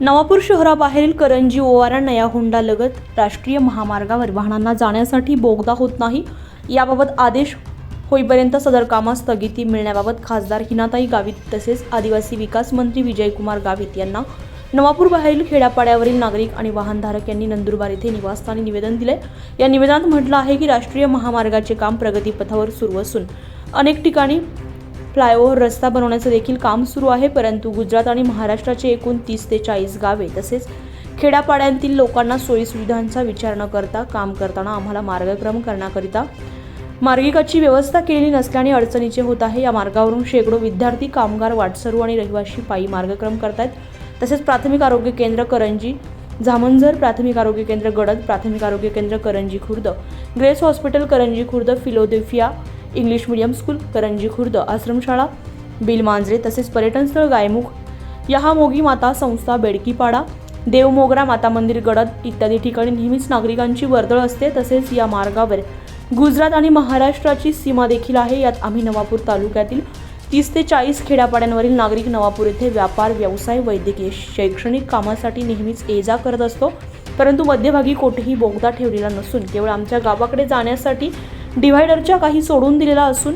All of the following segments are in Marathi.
नवापूर शहराबाहेरील करंजी ओवारा नया होंडा लगत राष्ट्रीय महामार्गावर वाहनांना जाण्यासाठी बोगदा होत नाही, याबाबत आदेश होईपर्यंत सदर कामास स्थगिती मिळण्याबाबत खासदार हिनाताई गावित तसेच आदिवासी विकास मंत्री विजयकुमार गावित यांना नवापूर बाहेरील खेड्यापाड्यावरील नागरिक आणि वाहनधारक यांनी नंदुरबार येथे निवासस्थानी निवेदन दिले। या निवेदनात म्हटलं आहे की राष्ट्रीय महामार्गाचे काम प्रगतीपथावर सुरू असून अनेक ठिकाणी फ्लायओव्हर रस्ता बनवण्याचे देखील काम सुरू आहे, परंतु गुजरात आणि महाराष्ट्राचे एकूण 30 ते 40 गावे तसेच खेड्यापाड्यांतील लोकांना सोयीसुविधांचा विचार न करता काम करताना आम्हाला मार्गक्रम करण्याकरिता मार्गिकाची व्यवस्था केलेली नसल्याने अडचणीचे होत आहे। या मार्गावरून शेकडो विद्यार्थी, कामगार, वाटसरू आणि रहिवासी पायी मार्गक्रम करतात। तसेच प्राथमिक आरोग्य केंद्र करंजी झामंझर, प्राथमिक आरोग्य केंद्र गडद, प्राथमिक आरोग्य केंद्र करंजी खुर्द, ग्रेस हॉस्पिटल करंजी खुर्द, फिलोदेफिया इंग्लिश मीडियम स्कूल करंजी खुर्द, आश्रमशाळा बिलमांजरे तसेच पर्यटन स्थळ गायमुख, यहामोगी माता संस्था बेडकीपाडा, देवमोगरा माता मंदिर गडद इत्यादी ठिकाणी नेहमीच नागरिकांची वर्दळ असते। तसेच या मार्गावर गुजरात आणि महाराष्ट्राची सीमा देखील आहे। यात आम्ही नवापूर तालुक्यातील 30 ते 40 खेड्यापाड्यांवरील नागरिक नवापूर येथे व्यापार, व्यवसाय, वैद्यकीय, शैक्षणिक कामासाठी नेहमीच ये-जा करत असतो, परंतु मध्यभागी कोठेही बोगदा ठेवलेला नसून केवळ आमच्या गावाकडे जाण्यासाठी डिव्हायडरच्या काही सोडून दिलेला असून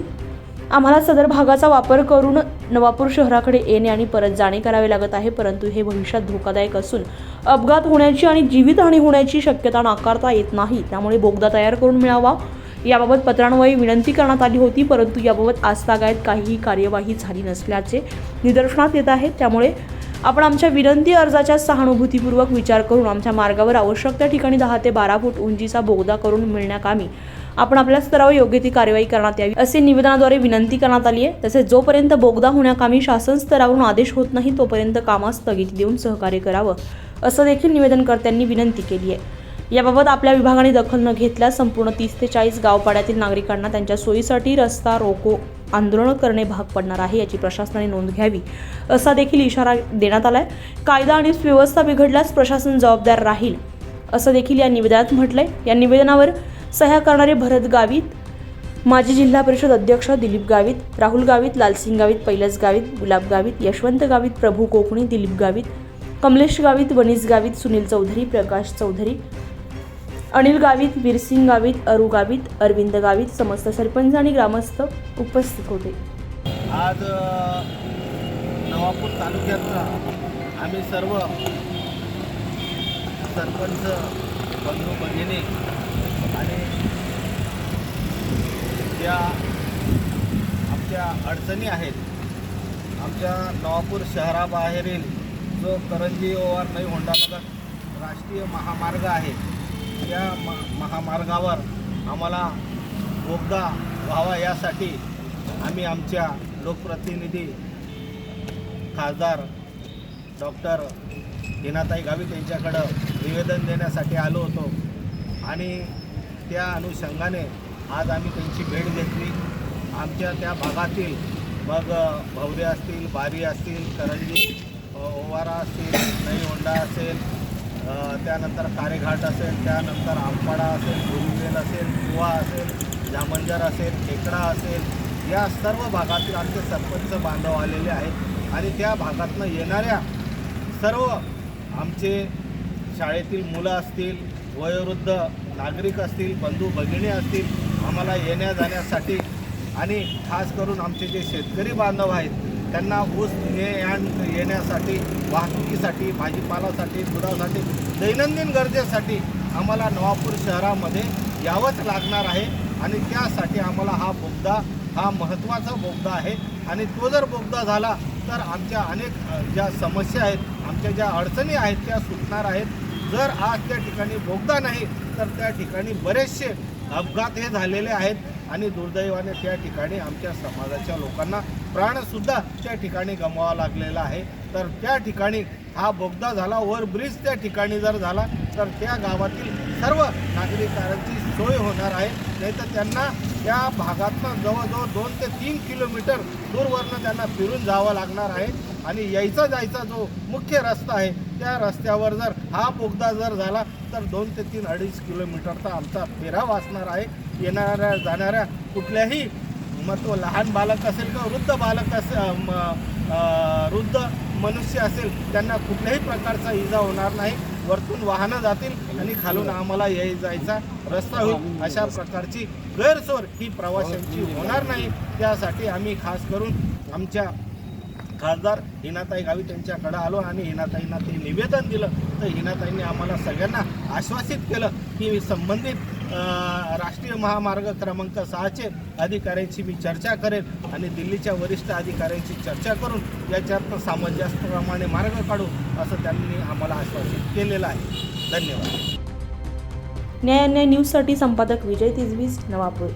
आम्हाला सदर भागाचा वापर करून नवापूर शहराकडे येणे आणि परत जाणे करावे लागत आहे, परंतु हे भविष्यात धोकादायक असून अपघात होण्याची आणि जीवितहानी होण्याची शक्यता नाकारता येत नाही। त्यामुळे बोगदा तयार करून मिळावा याबाबत पत्रान्वये विनंती करण्यात आली होती, परंतु याबाबत आजतागायत काहीही कार्यवाही झाली नसल्याचे निदर्शनास येत आहे। त्यामुळे आपण आमच्या विनंती अर्जाचा सहानुभूतीपूर्वक विचार करून आमच्या मार्गावर आवश्यक त्या ठिकाणी 10 ते 12 फूट उंचीचा बोगदा करून मिळण्याकामी आपण आपल्या स्तरावर योग्य ती कार्यवाही करण्यात यावी असे निवेदनाद्वारे विनंती करण्यात आली आहे। तसेच जोपर्यंत बोगदा होण्याकामी शासन स्तरावरून आदेश होत नाही तोपर्यंत कामास स्थगिती देऊन सहकार्य करावं असं देखील निवेदनकर्त्यांनी विनंती केली आहे। याबाबत आपल्या विभागाने दखल न घेतल्यास संपूर्ण 30 ते 40 गावपाड्यातील नागरिकांना त्यांच्या सोयीसाठी रस्ता रोको आंदोलन करणे भाग पडणार आहे, याची प्रशासनाने नोंद घ्यावी असा देखील इशारा देण्यात आलाय। कायदा आणि सुव्यवस्था बिघडल्यास प्रशासन जबाबदार राहील असं देखील या निवेदनात म्हटलंय। या निवेदनावर सह्या करणारे भरत गावित, माजी जिल्हा परिषद अध्यक्ष दिलीप गावित, राहुल गावित, लालसिंग गावित, पैलस गावित, गुलाब गावित, यशवंत गावित, प्रभू कोकणी, दिलीप गावित, कमलेश गावित, वनीस गावित, सुनील चौधरी, प्रकाश चौधरी, अनिल गावित, वीरसिंग गावित, अरू गावित, अरविंद गावित, समस्त सरपंच आणि ग्रामस्थ उपस्थित होते। आज नवापूर तालुक्यातला आम्ही सर्व सरपंच बंधू भगिनी आणि ज्या आमच्या अडचणी आहेत, आमच्या नवापूर शहराबाहेरील जो करंजी ओवार नई होंडा लगत राष्ट्रीय महामार्ग आहे, या महामार्गावर आम्हाला बोगदा व्हावा यासाठी आम्ही आमच्या लोकप्रतिनिधी खासदार डॉक्टर हिनाताई गावित यांच्याकडं निवेदन देण्यासाठी आलो होतो आणि त्या अनुषंगाने आज आम्ही त्यांची भेट घेतली। आमच्या त्या भागातील मग भवरे असतील, बारी असतील, करंजी ओवारा असतील, नई होंडा असेल, त्यानंतर कारेघाट असेल, त्यानंतर आंपाडा असेल, गुरुवेल असेल, कुवा असेल, झामंजर असेल, खेकडा असेल, या सर्व भागातील आमचे सरपंच बांधव आलेले आहेत आणि त्या भागातनं येणाऱ्या सर्व आमचे शाळेतील मुलं असतील, वयोवृद्ध नागरिक असतील, बंधू भगिनी असतील, आम्हाला येण्या जाण्यासाठी आणि खास करून आमचे जे शेतकरी बांधव आहेत त्यांना ऊस येण्यासाठी, वाहतुकीसाठी, भाजीपालासाठी, दुधासाठी, दैनंदिन गरजेसाठी आम्हाला नवापूर शहरामध्ये यावंच लागणार आहे आणि त्यासाठी आम्हाला हा बोगदा हा महत्त्वाचा बोगदा आहे आणि तो जर बोगदा झाला तर आमच्या अनेक ज्या समस्या आहेत, आमच्या ज्या अडचणी आहेत त्या सुटणार आहेत। जर आज त्या ठिकाणी बोगदा नाही तर त्या ठिकाणी बरेचसे अपघात हे झालेले आहेत आणि दुर्दैवाने त्या ठिकाणी आमच्या समाजाच्या लोकांना प्राणसुद्धा त्या ठिकाणी गमवावा लागलेला आहे। तर त्या ठिकाणी हा बोगदा झाला, ओव्हरब्रिज त्या ठिकाणी जर झाला तर त्या गावातील सर्व नागरिकांची सोय होणार आहे, नाही तर त्यांना त्या भागातनं जवळजवळ 2 ते 3 किलोमीटर दूरवरनं त्यांना फिरून जावं लागणार आहे आणि यायचा जायचा जो मुख्य रस्ता आहे त्या रस्त्यावर जर हा बोगदा जर झाला तर 2 ते 3-2.5 किलोमीटरचा आमचा फेरा वाचणार आहे। येणाऱ्या जाणाऱ्या कुठल्याही मग तो लहान बालक असेल किंवा वृद्ध बालक असेल वृद्ध मनुष्य असेल त्यांना कुठल्याही प्रकारचा इजा होणार नाही. वरतून वाहनं जातील आणि खालून आम्हाला जायचा रस्ता होईल. अशा प्रकारची गैरसोय ही प्रवाशांची होणार नाही. त्यासाठी आम्ही खास करून आमच्या खासदार हिनाताई गावित यांच्याकडे आलो आणि हिनाताईंना ते निवेदन दिलं. तर हिनाताईंनी आम्हाला सगळ्यांना आश्वासित केलं की संबंधित राष्ट्रीय महामार्ग क्रमांक 6चे अधिकाऱ्यांशी मी चर्चा करेन आणि दिल्लीच्या वरिष्ठ अधिकाऱ्यांशी चर्चा करून याच्यात सामंजस्यप्रमाणे मार्ग काढू असं त्यांनी आम्हाला आश्वासित केलेलं आहे. धन्यवाद. न्याय न्यूजसाठी संपादक विजय तिजवीज, नवापूर.